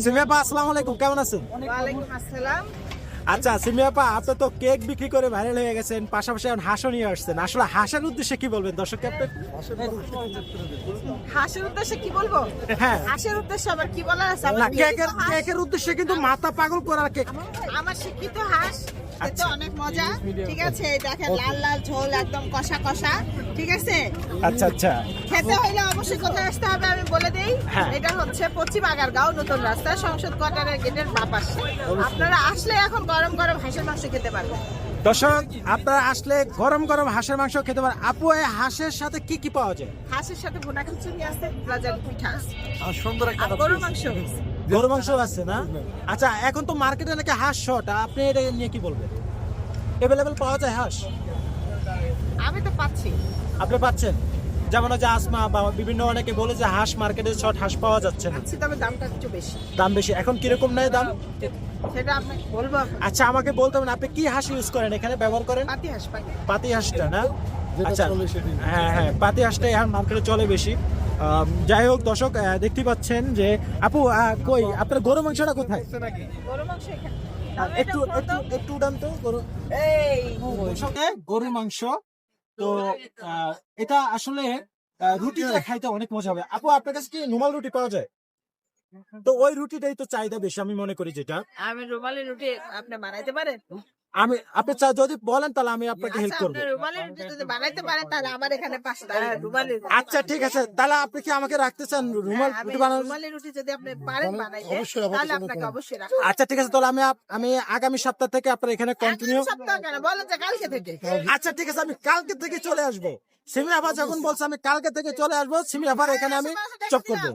সিমিয়া আপা, আসসালামু আলাইকুম, কেমন আছেন? ওয়ালাইকুম আসসালাম। আচ্ছা সিমিয়া আপা, আপনি তো কেক বিক্রি করে ভাইরাল হয়ে গেছেন, পাশাপাশি এখন হাঁসও নিয়ে আসছেন। আসলে হাঁসের উদ্দেশ্যে কি বলবেন দর্শককে আপনি? হাঁসের উদ্দেশ্যে কি বলবো? হ্যাঁ। হাঁসের উদ্দেশ্যে আবার কি বলার আছে? না, আমার কেকের উদ্দেশ্যে কিন্তু মাথা পাগল করার কেক। আমার শিক্ষিত হাঁস খেতে আচ্ছা। অনেক মজা। ঠিক আছে, এই দেখেন লাল লাল ঝোল, একদম কষা কষা। ঠিক আছে, আচ্ছা আচ্ছা। খেতে হইলে অবশ্যই কোথায় আসতে হবে আমি বলে দেই। হ্যাঁ। এটা হচ্ছে পশ্চিম আগারগাঁও নতুন রাস্তা, সংসদ কোয়ার্টারের গেটের বাঁ পাশে। আপনারা আসলে এখন গরম গরম হাঁসের মাংস খেতে পারবেন। দর্শক, আপনারা আসলে গরম গরম হাঁসের মাংস খেতে পারেন। আপু, এই হাঁসের সাথে কি কি পাওয়া যায়? হাঁসের সাথে ভুনা খিচুড়ি আছে, প্লাজার পিঠা আছে, সুন্দর আর গরুর মাংস। গরু মাংস আছে না? আচ্ছা, এখন তো মার্কেটে নাকি হাঁস শর্ট, আপনি এটা নিয়ে কি বলবেন? এভেলেবেল পাওয়া যায় হাঁস? আমি তো পাচ্ছি। আপনি পাচ্ছেন? যেমন যে আসমা বা বিভিন্ন অনেকে বলে যে হাঁস মার্কেটে শর্ট হাঁস পাওয়া যাচ্ছে না, পাচ্ছি, তবে দামটা একটু বেশি। দাম বেশি। এখন কিরকম নেয় দাম? সেটা আপনাকে বলবো। আচ্ছা, আমাকে বলতে হবে না, আপনি কি হাঁস ইউজ করেন এখানে, ব্যবহার করেন? পাতি হাঁস, পাতি। পাতি হাঁসটা না? আচ্ছা, হ্যাঁ হ্যাঁ, পাতি হাঁসটাই এখন মার্কেটে চলে বেশি। যাই হোক দর্শক, দেখতে পাচ্ছেন যে আপু, কই আপনার গরু মাংসটা কোথায়? গরু মাংস এখানে। একটু একটু একটু উঠান তো গরু। এই গরু মাংস তো এটা আসলে রুটিটা খাইতে অনেক মজা হবে। আপু, আপনার কাছে কি নরমাল রুটি পাওয়া যায়? তো ওই রুটিটাই তো চাহিদা বেশি, আমি মনে করি যেটা। আমি রুমালি রুটি আপনি বানাইতে পারেন? আপনি যদি বলেন তাহলে আমি আপনাকে হেল্প আচ্ছা, করবো। আপনি রুমালি রুটি যদি বানাইতে পারেন তাহলে আমার এখানে 5টা রুমালি রুটি। আচ্ছা ঠিক আছে, তাহলে আপনি কি আমাকে রাখতে চান রুমাল হ্যাঁ, আমি রুটি বানানো? রুমালি রুটি যদি আপনি পারেন বানাইতে তাহলে আপনাকে অবশ্যই রাখবো। আচ্ছা ঠিক আছে, তাহলে আমি আগামী সপ্তাহ থেকে আপনার এখানে কন্টিনিউ। আগামী সপ্তাহ কেন, বলেন যে কালকে থেকে। আচ্ছা ঠিক আছে, আমি কালকে থেকে চলে আসবো। সিমি আপা যখন বলছে আমি কালকে থেকে চলে আসবো, সিমি আপার এখানে আমি চপ করবো।